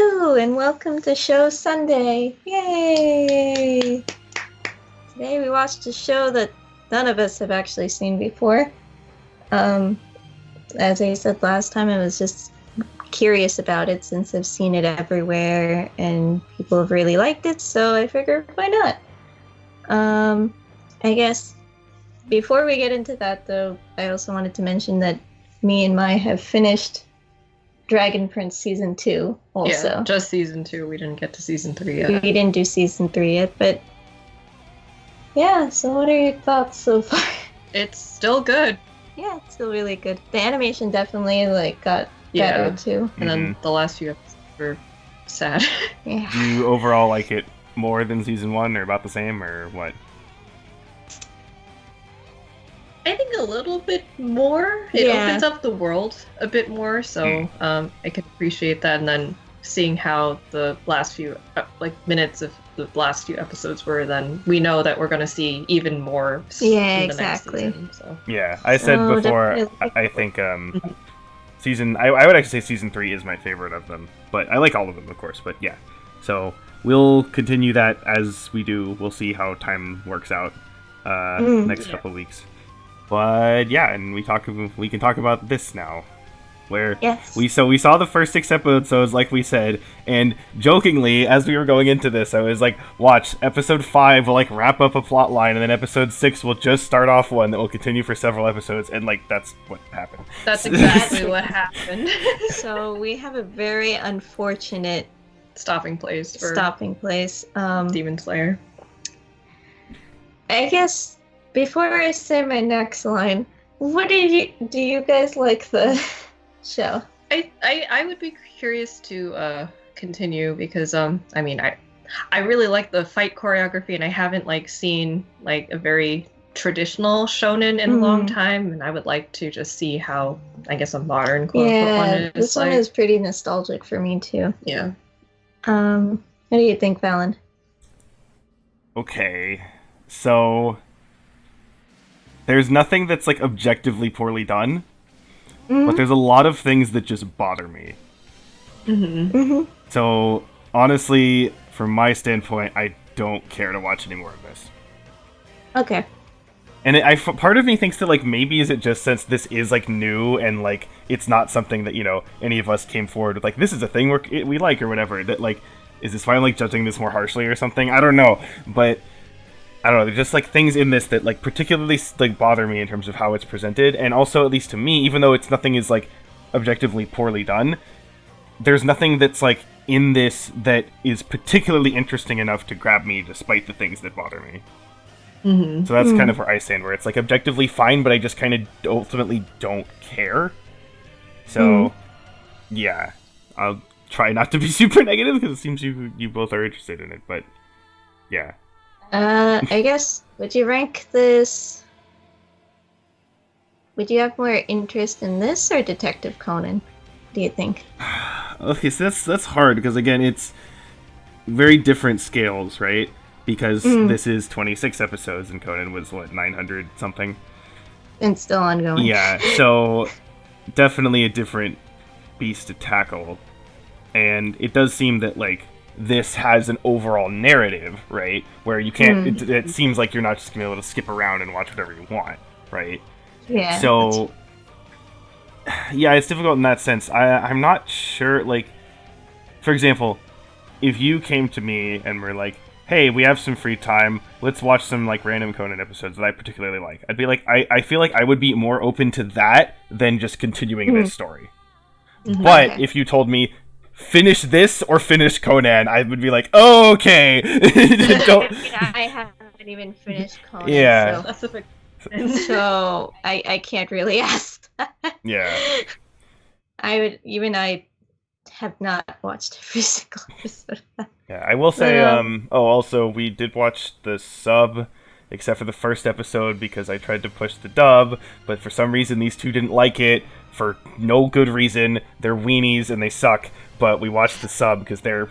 Hello and welcome to Show Sunday. Yay! Today we watched a show that none of us have actually seen before. As I said last time, I was just curious about it since I've seen it everywhere and people have really liked it, so I figured why not? I guess before we get into that though, I also wanted to mention that me and Mai have finished Dragon Prince Season 2 also. Yeah, just Season 2. We didn't get to Season 3 yet. We didn't do Season 3 yet, but yeah, so what are your thoughts so far? It's still good. Yeah, it's still really good. The animation definitely got better too. And then the last few episodes were sad. Yeah. Do you overall like it more than Season 1 or about the same or what? I think a little bit more. It opens up the world a bit more, so I can appreciate that. And then seeing how the last few minutes of the last few episodes were, then we know that we're going to see even more. Yeah, exactly. Next season, so. Yeah, I said before. I think season. I would actually say Season 3 is my favorite of them, but I like all of them, of course. But yeah, so we'll continue that as we do. We'll see how time works out next couple of weeks. But yeah, and we can talk about this now, where we saw the first 6 episodes, like we said, and jokingly, as we were going into this, I was like, watch, episode 5 will wrap up a plot line, and then episode 6 will just start off one that will continue for several episodes, and that's what happened. That's exactly what happened. So we have a very unfortunate stopping place. Demon Slayer. I guess before I say my next line, do you guys like the show? I would be curious to continue because I really like the fight choreography, and I haven't seen a very traditional shonen in a long time, and I would like to just see how I guess a modern quote unquote one is. This one is pretty nostalgic for me too. Yeah. What do you think, Valen? Okay, so there's nothing that's objectively poorly done, but there's a lot of things that just bother me. So honestly, from my standpoint, I don't care to watch any more of this. Okay. And part of me thinks that maybe is it just since this is new and it's not something that any of us came forward with this is a thing we like or whatever, that is this why I'm judging this more harshly or something? I don't know, but I don't know, there's just things in this that particularly bother me in terms of how it's presented, and also, at least to me, even though nothing is objectively poorly done, there's nothing that's in this that is particularly interesting enough to grab me despite the things that bother me. So that's kind of where I stand, where it's objectively fine, but I just kind of ultimately don't care. So yeah, I'll try not to be super negative because it seems you both are interested in it, but yeah. I guess, would you rank this... Would you have more interest in this or Detective Conan, do you think? Okay, so that's hard, because again, it's very different scales, right? Because this is 26 episodes, and Conan was, 900 something? And still ongoing. Yeah, so definitely a different beast to tackle. And it does seem that, this has an overall narrative, right? Where you can't, it seems like you're not just going to be able to skip around and watch whatever you want, right? Yeah. So, yeah, it's difficult in that sense. I'm not sure, for example, if you came to me and were like, hey, we have some free time, let's watch some, random Conan episodes that I particularly like. I'd be like, I feel like I would be more open to that than just continuing this story. But if you told me, finish this or finish Conan, I would be like, oh, okay. I haven't even finished Conan. Yeah. So I can't really ask that. Yeah. I have not watched every single episode of that. Yeah, I will say, also, we did watch the sub, except for the first episode, because I tried to push the dub, but for some reason these two didn't like it, for no good reason. They're weenies and they suck, but we watched the sub because they're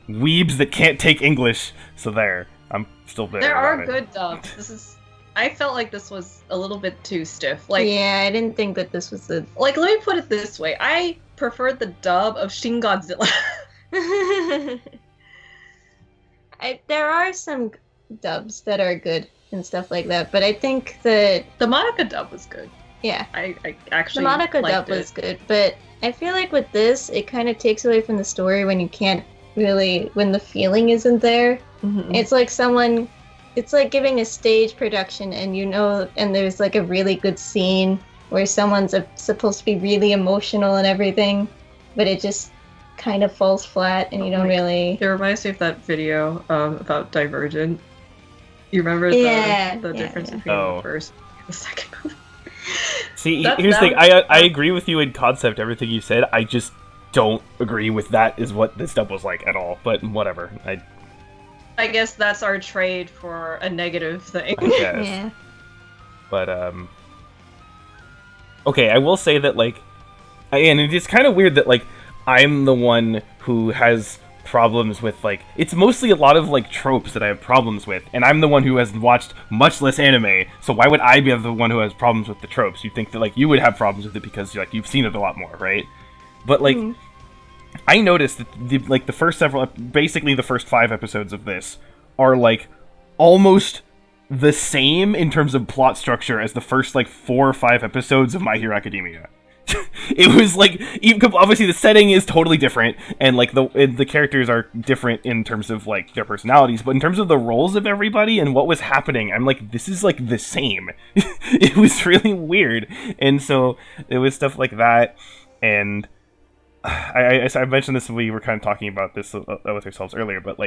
weebs that can't take English, so there. I'm still bitter There about are it. good dubs. I felt like this was a little bit too stiff. Yeah, I didn't think that this was the... let me put it this way. I preferred the dub of Shin Godzilla There are some dubs that are good and stuff like that, but I think that The Monica dub was good. yeah, I the actually Monica liked dub it. was good, but I feel like with this, it kind of takes away from the story when you can't really, when the feeling isn't there. Mhm. It's like it's like giving a stage production, and and there's like a really good scene where someone's supposed to be really emotional and everything, but it just kind of falls flat, and you don't really. It reminds me of that video about Divergent. You remember the difference between the first and the second movie? See, here's the thing. I agree with you in concept, everything you said. I just don't agree with that is what this dub was like at all. But whatever. I guess that's our trade for a negative thing. I guess. Yeah. But okay, I will say that and it's kind of weird that I'm the one who has problems with it's mostly a lot of tropes that I have problems with, and I'm the one who has watched much less anime, so why would I be the one who has problems with the tropes? You think that you would have problems with it because you've seen it a lot more, right? But I noticed that the first basically the first 5 episodes of this are almost the same in terms of plot structure as the first 4 or 5 episodes of My Hero Academia. It was obviously the setting is totally different, and the characters are different in terms of their personalities, but in terms of the roles of everybody and what was happening, I'm this is the same. It was really weird, and so it was stuff like that, and I mentioned this when we were kind of talking about this with ourselves earlier, but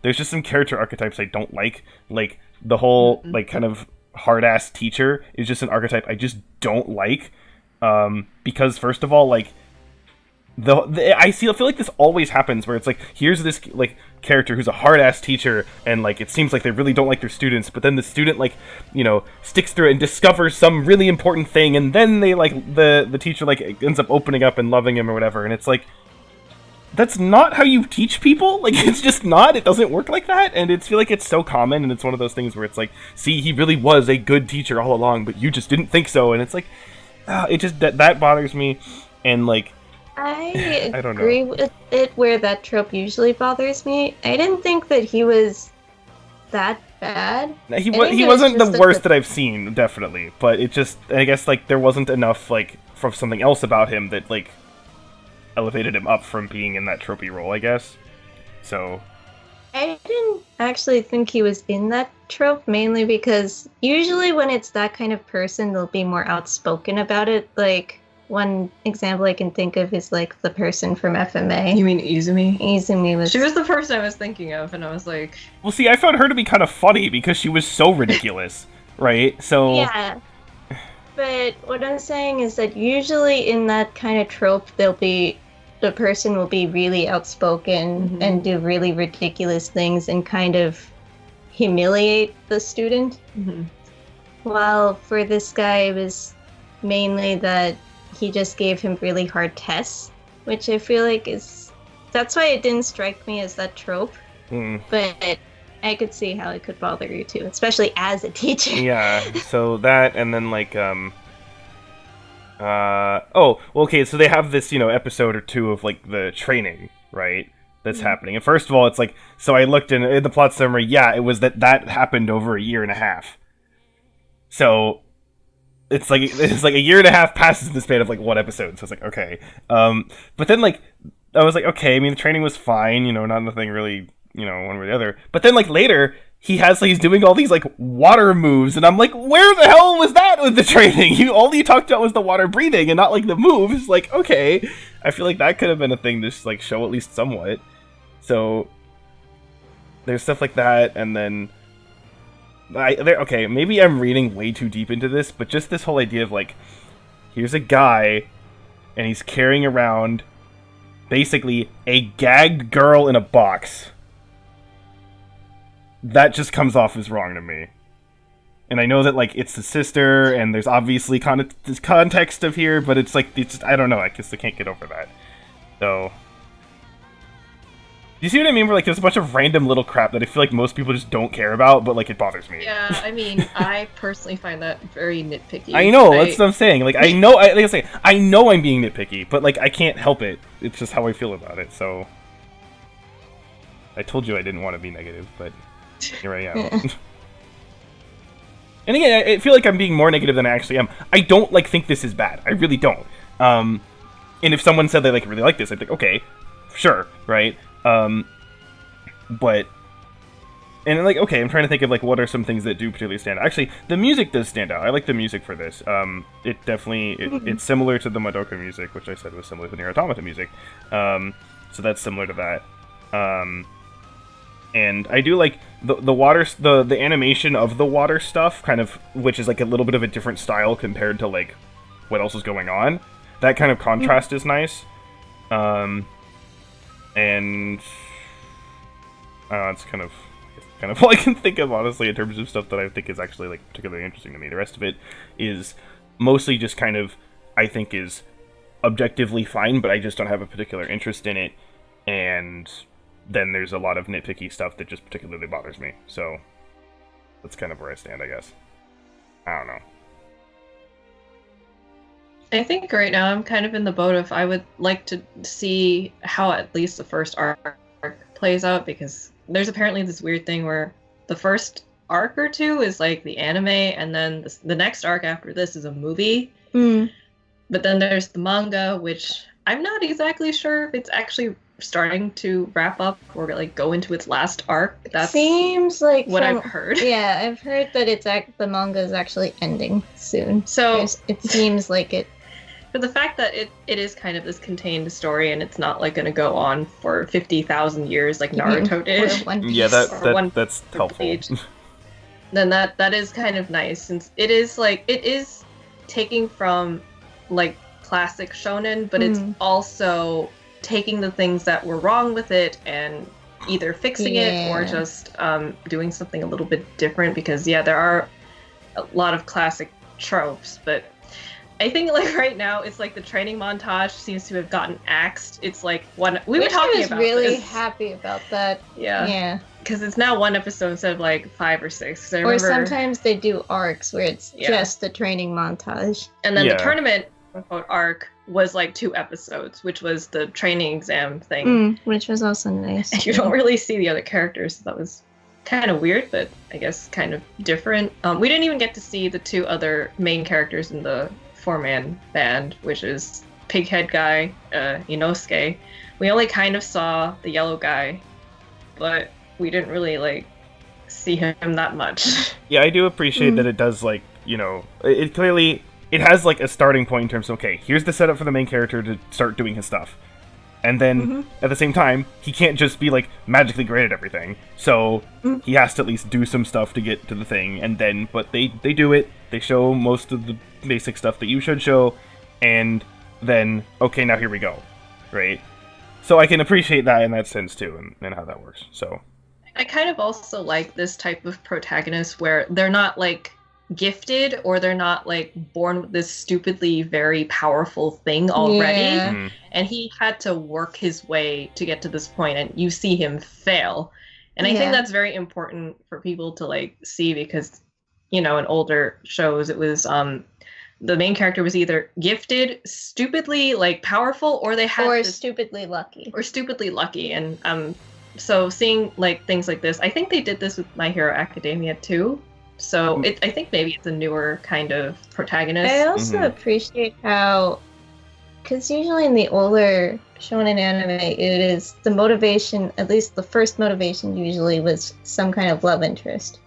there's just some character archetypes I don't like the whole kind of hard ass teacher is just an archetype I just don't like. Because first of all, I feel like this always happens where it's here's this character who's a hard ass teacher, and it seems like they really don't like their students, but then the student sticks through it and discovers some really important thing, and then they the teacher ends up opening up and loving him or whatever, and it's that's not how you teach people. It's just not. It doesn't work like that, and it's feel like it's so common, and it's one of those things where it's see, he really was a good teacher all along, but you just didn't think so, and it's it just that bothers me, and I I don't know. agree with it where that trope usually bothers me. I didn't think that he was that bad. He wasn't the worst that I've seen, definitely, but it just, I guess there wasn't enough from something else about him that elevated him up from being in that tropey role, I guess. So I didn't actually think he was in that trope, mainly because usually when it's that kind of person, they'll be more outspoken about it. One example I can think of is the person from FMA. You mean Izumi? Izumi was... She was the person I was thinking of, and I was like... Well, see, I found her to be kind of funny because she was so ridiculous, right? So... Yeah. But what I'm saying is that usually in that kind of trope, the person will be really outspoken and do really ridiculous things and kind of humiliate the student. While for this guy, it was mainly that he just gave him really hard tests, which I feel like that's why it didn't strike me as that trope. But I could see how it could bother you too, especially as a teacher. Yeah, so that, and then okay, so they have this, episode or two of the training, right? That's happening. And first of all, it's so I looked in the plot summary, yeah, it was that happened over a year and a half. So it's a year and a half passes in the span of 1 episode. So it's okay. But then I was okay, I mean, the training was fine, not nothing really, one way or the other. But then later he's doing all these water moves, and I'm where the hell was that with the training? All you talked about was the water breathing and not the moves. Okay, I feel that could have been a thing to just show at least somewhat. So there's stuff like that, and then okay, maybe I'm reading way too deep into this, but just this whole idea of here's a guy and he's carrying around basically a gagged girl in a box. That just comes off as wrong to me. And I know that it's the sister, and there's obviously this context of here, but it's it's just, I don't know. I guess I can't get over that. So, do you see what I mean? Where there's a bunch of random little crap that I feel most people just don't care about, but it bothers me. Yeah, I mean, I personally find that very nitpicky. I know, that's what I'm saying. I know, I know I'm being nitpicky, but I can't help it. It's just how I feel about it. So, I told you I didn't want to be negative, but here I am. And again, I feel like I'm being more negative than I actually am. I don't like think this is bad. I really don't. And if someone said they like really like this, I'd think, okay, sure, right? But and like, okay, I'm trying to think of like what are some things that do particularly stand out. Actually, the music does stand out. I like the music for this. It definitely it's similar to the Madoka music, which I said was similar to the Nier Automata music. So that's similar to that. And I do like the water, the animation of the water stuff, kind of, which is like a little bit of a different style compared to like what else is going on. That kind of contrast is nice. And it's kind of all I can think of, honestly, in terms of stuff that I think is actually like particularly interesting to me. The rest of it is mostly just kind of, I think, is objectively fine, but I just don't have a particular interest in it. And then there's a lot of nitpicky stuff that just particularly bothers me. So that's kind of where I stand, I guess. I don't know. I think right now I'm kind of in the boat of I would like to see how at least the first arc plays out, because there's apparently this weird thing where the first arc or two is like the anime, and then the next arc after this is a movie. But then there's the manga, which I'm not exactly sure if it's actually starting to wrap up or like go into its last arc. That seems like what I've heard. Yeah, I've heard that the manga is actually ending soon. So it seems like it. But the fact that it is kind of this contained story and it's not like going to go on for 50,000 years like Naruto did. Yeah, that's helpful. Then that is kind of nice, since it is taking from like classic shonen, but it's also taking the things that were wrong with it and either fixing it or just doing something a little bit different, because there are a lot of classic tropes, but I think like right now it's like the training montage seems to have gotten axed. It's like we were talking about really this. Happy about that. Yeah, because it's now one episode instead of like 5 or 6. Or sometimes they do arcs where it's just the training montage, and then the tournament quote arc was like 2 episodes, which was the training exam thing, which was also nice. And you don't really see the other characters, so that was kind of weird, but I guess kind of different. We didn't even get to see the 2 other main characters in the 4-man band, which is Pighead guy, Inosuke. We only kind of saw the yellow guy, but we didn't really like see him that much. Yeah, I do appreciate that it does, like, it clearly it has like a starting point in terms of, okay, here's the setup for the main character to start doing his stuff. And then at the same time, he can't just be like magically great at everything. So he has to at least do some stuff to get to the thing. And then, but they do it. They show most of the basic stuff that you should show. And then, okay, now here we go. Right? So I can appreciate that in that sense too, and how that works. So I kind of also like this type of protagonist where they're not like gifted, or they're not like born with this stupidly very powerful thing already, and he had to work his way to get to this point, and you see him fail. And I think that's very important for people to like see, because in older shows it was the main character was either gifted, stupidly like powerful, or they had stupidly lucky, and so seeing like things like this, I think they did this with My Hero Academia too. So I think maybe it's a newer kind of protagonist. I also appreciate how, because usually in the older shonen anime, it is the motivation, at least the first motivation usually was some kind of love interest.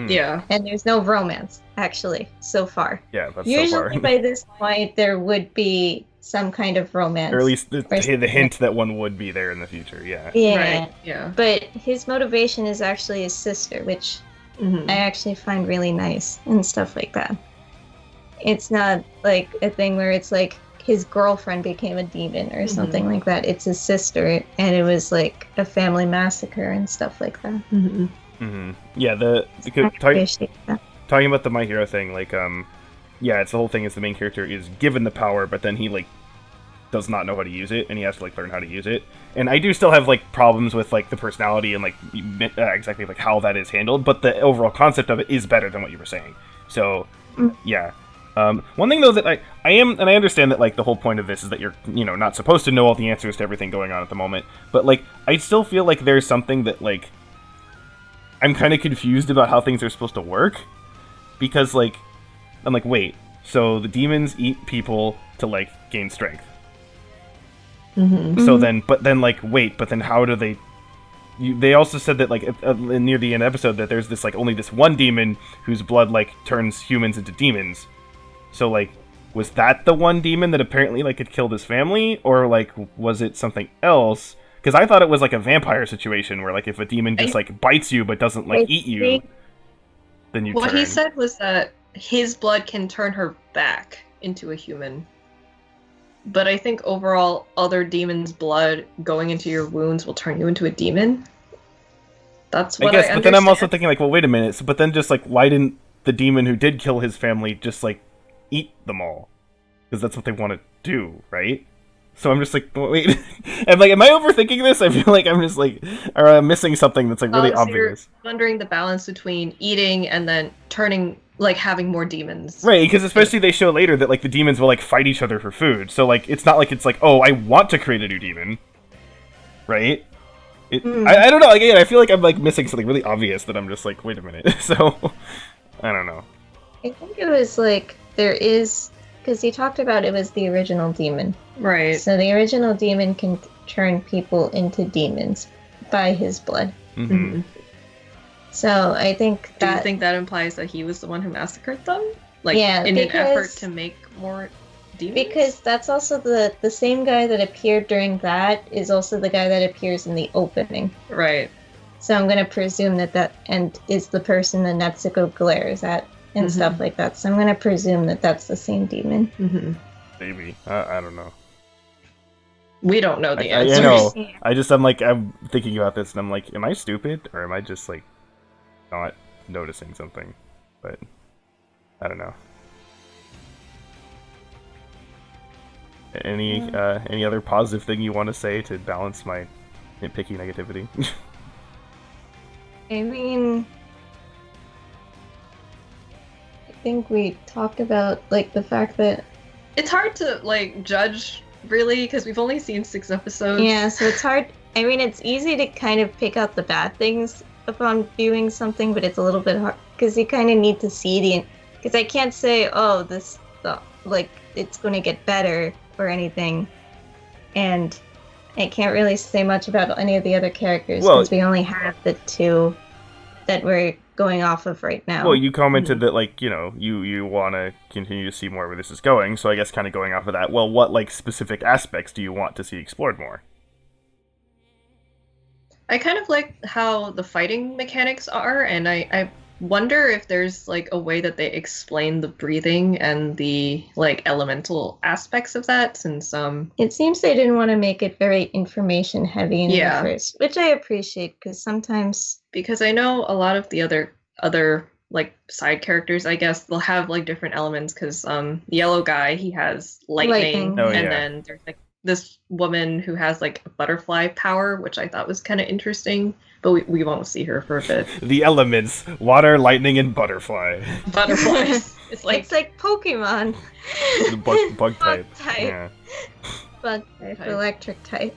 Yeah. And there's no romance, actually, so far. Yeah, that's usually so far. By this point, there would be some kind of romance. Or at least the hint that one would be there in the future, yeah. Yeah. Right. Yeah. But his motivation is actually his sister, which I actually find really nice and stuff like that. It's not like a thing where it's like his girlfriend became a demon or something like that. It's his sister, and it was like a family massacre and stuff like that. Yeah, talking about the My Hero thing, like, it's the whole thing is the main character is given the power, but then he like does not know how to use it, and he has to like learn how to use it. And I do still have like problems with like the personality and like exactly like how that is handled, but the overall concept of it is better than what you were saying. So yeah, One thing though that I am, and I understand that like the whole point of this is that you're not supposed to know all the answers to everything going on at the moment, but like I still feel like there's something that like I'm kind of confused about how things are supposed to work, because like I'm like, wait, so the demons eat people to like gain strength. So then, but then like wait, but then how do they? They also said that like near the end of the episode that there's this like only this one demon whose blood like turns humans into demons. So, like, was that the one demon that apparently, like, had killed his family? Or, like, was it something else? Because I thought it was, like, a vampire situation where, like, if a demon just, like, bites you but doesn't, like, eat you, then you turn. What he said was that his blood can turn her back into a human. But I think overall, other demons' blood going into your wounds will turn you into a demon. That's what I guess, but then I'm also thinking, like, well, wait a minute. But then just, like, why didn't the demon who did kill his family just, like, eat them all, because that's what they want to do, right? So I'm just like, wait, and like, am I overthinking this? I feel like I'm just like, or I'm missing something that's like really obvious. You're wondering the balance between eating and then turning, like, having more demons, right? Because especially they show later that like the demons will like fight each other for food, so like it's not like it's like, oh, I want to create a new demon, right? I don't know. Again, I feel like I'm like missing something really obvious that I'm just like, wait a minute. So I don't know. I think it was like there is, because he talked about it was the original demon. Right. So the original demon can turn people into demons by his blood. Mm-hmm. So I think that... Do you think that implies that he was the one who massacred them? Like, yeah, in an effort to make more demons? Because that's also the same guy that appeared during that is also the guy that appears in the opening. Right. So I'm going to presume that and is the person that Netsuko glares at. And stuff like that. So I'm going to presume that that's the same demon. Maybe. I don't know. We don't know the answers. I know. I'm thinking about this and I'm like, am I stupid? Or am I just like not noticing something? But I don't know. Any other positive thing you want to say to balance my nitpicky negativity? I mean... I think we talked about like the fact that it's hard to like judge really because we've only seen 6 episodes. Yeah, so it's hard. I mean, it's easy to kind of pick out the bad things upon viewing something, but it's a little bit hard because you kind of need to see the. Because I can't say, oh, this like it's going to get better or anything, and I can't really say much about any of the other characters because we only have the 2 that we're going off of right now. Well, you commented that, like, you want to continue to see more where this is going, so I guess kind of going off of that, well, what, like, specific aspects do you want to see explored more? I kind of like how the fighting mechanics are, and I wonder if there's, like, a way that they explain the breathing and the, like, elemental aspects of that, since, It seems they didn't want to make it very information-heavy in the first, which I appreciate, because sometimes... Because I know a lot of the other like, side characters, I guess, they'll have, like, different elements, because, the yellow guy, he has lightning. Then there's, like, this woman who has, like, a butterfly power, which I thought was kind of interesting, but we won't see her for a bit. The elements: water, lightning, and butterfly. Butterflies. It's like Pokemon. The bug type. Yeah. Bug type, electric type.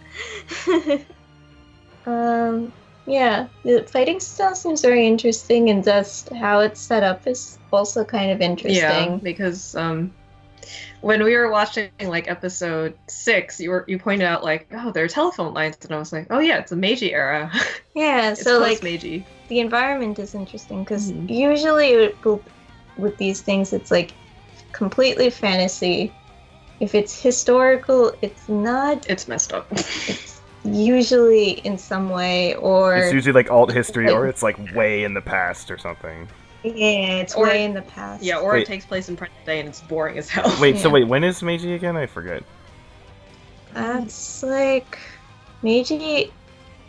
Yeah, the fighting style seems very interesting, and just how it's set up is also kind of interesting. Yeah, because when we were watching like episode 6, you pointed out like, oh, there are telephone lines, and I was like, oh yeah, it's a Meiji era. Yeah, it's so like Meiji. The environment is interesting because usually with these things, it's like completely fantasy. If it's historical, it's not. It's messed up. It's usually in some way, or it's usually like alt history, or it's like way in the past or something. Yeah, it's way in the past. Yeah, or it takes place in present day and it's boring as hell. Wait, so when is Meiji again? I forget. That's like Meiji.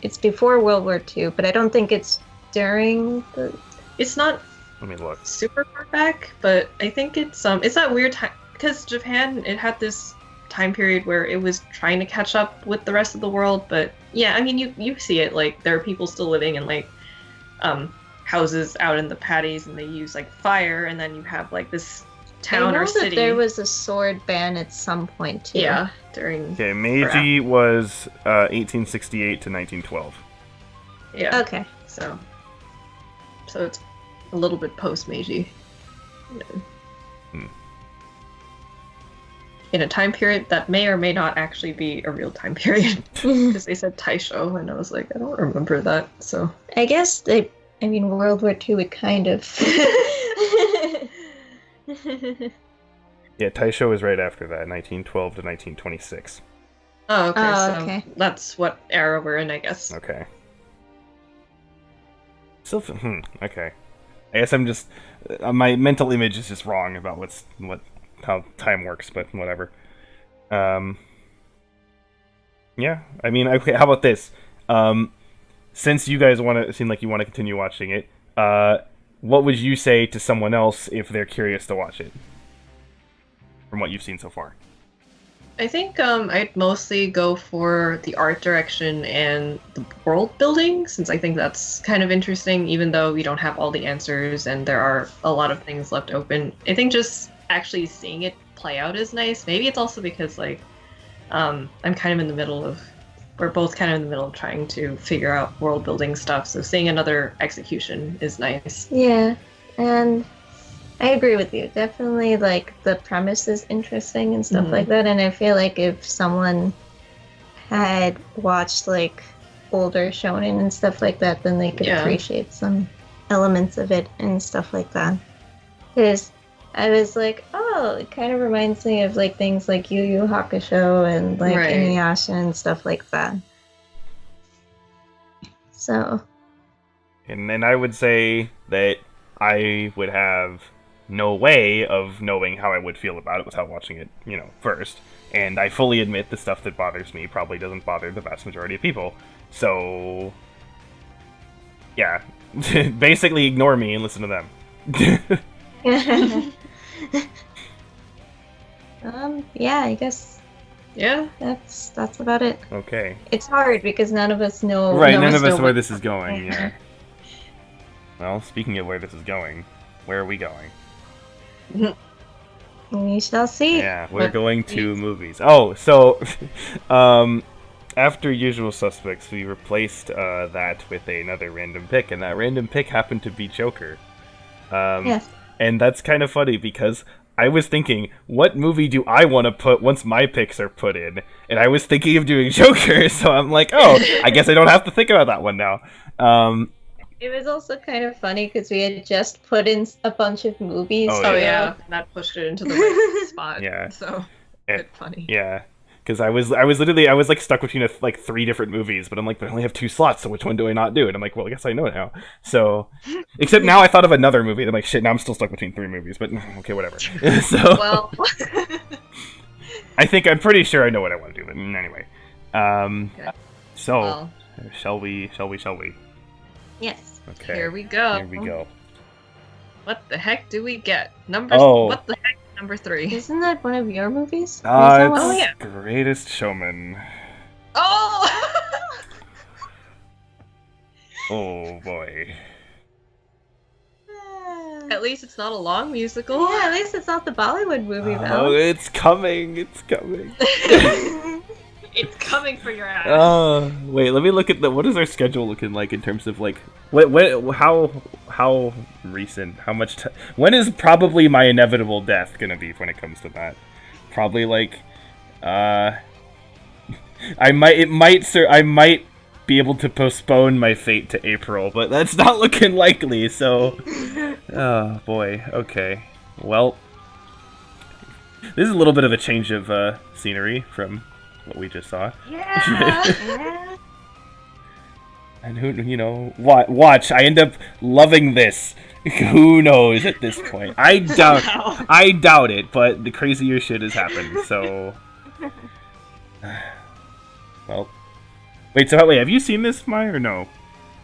It's before World War II, but I don't think it's during the. It's not. Let me look. Super far back, but I think it's that weird time because Japan, it had this time period where it was trying to catch up with the rest of the world. But yeah, I mean, you see it, like there are people still living in like houses out in the paddies, and they use like fire, and then you have like this town or city. That there was a sword ban at some point too. Yeah, during. Okay, Meiji was 1868 to 1912. Yeah. Okay. So it's a little bit post Meiji. In a time period that may or may not actually be a real time period, because they said Taisho, and I was like, I don't remember that. So I guess World War II would kind of. Yeah, Taisho is right after that, 1912 to 1926. Oh, okay. Oh, so okay. that's what era we're in, I guess. Okay. Still, okay. I guess I'm just my mental image is just wrong about how time works, but whatever. Yeah, I mean, okay. How about this? Since you guys seem like you want to continue watching it, what would you say to someone else if they're curious to watch it? From what you've seen so far. I think I'd mostly go for the art direction and the world building, since I think that's kind of interesting, even though we don't have all the answers and there are a lot of things left open. I think just actually seeing it play out is nice. Maybe it's also because I'm kind of in the middle of, we're both kind of in the middle of trying to figure out world building stuff, so seeing another execution is nice. Yeah, and I agree with you. Definitely, the premise is interesting and stuff like that. And I feel like if someone had watched older shonen and stuff like that, then they could appreciate some elements of it and stuff like that. Because I was like, oh, it kind of reminds me of things like Yu Yu Hakusho and Inuyasha and stuff like that. So. And then I would say that I would have no way of knowing how I would feel about it without watching it, first. And I fully admit the stuff that bothers me probably doesn't bother the vast majority of people. So, yeah. Basically ignore me and listen to them. Yeah, I guess. Yeah. That's about it. Okay. It's hard because none of us know. Right, none of us know where this is going, yeah. Well, speaking of where this is going, where are we going? We shall see. Yeah, we're going to movies. Oh, so after Usual Suspects, we replaced that with another random pick, and that random pick happened to be Joker. Yes. And that's kind of funny because I was thinking, what movie do I want to put once my picks are put in? And I was thinking of doing Joker, so I'm like, oh, I guess I don't have to think about that one now. It was also kind of funny because we had just put in a bunch of movies. Oh yeah, and that pushed it into the right spot. Yeah. So, it's funny. Yeah. Because I was stuck between 3 different movies, but I'm like, but I only have 2 slots, so which one do I not do? And I'm like, well, I guess I know now. So, except now I thought of another movie, and I'm like, shit, now I'm still stuck between 3 movies, but okay, whatever. So, well, I'm pretty sure I know what I want to do, but anyway. Okay. So, well, shall we? Yes. Okay. Here we go. Here we go. What the heck do we get? What the heck? Number 3. Isn't that one of your movies? It's Oh, yeah. Greatest Showman. Oh! Oh boy. At least it's not a long musical. Yeah, at least it's not the Bollywood movie, Oh, though. it's coming. It's coming. It's coming for your ass. Wait, let me look at what is our schedule looking like in terms of how recent, how much when is probably my inevitable death gonna be when it comes to that? Probably I might be able to postpone my fate to April, but that's not looking likely, so oh boy, okay. Well, this is a little bit of a change of scenery from what we just saw. Yeah. And watch, I end up loving this. Who knows at this point? I doubt it, but the crazier shit has happened, so well. Wait, have you seen this, Maya, or no?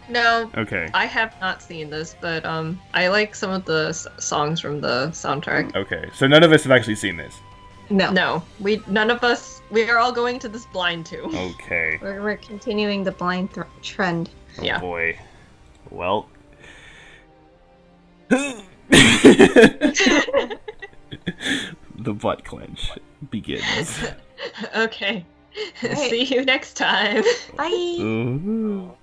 No. Okay. I have not seen this, but I like some of the songs from the soundtrack. Okay, so none of us have actually seen this. No. None of us. We are all going to this blind too. Okay. We're continuing the blind trend. Oh Yeah. boy. Well. The butt clench begins. Okay. Right. See you next time. Bye. Ooh.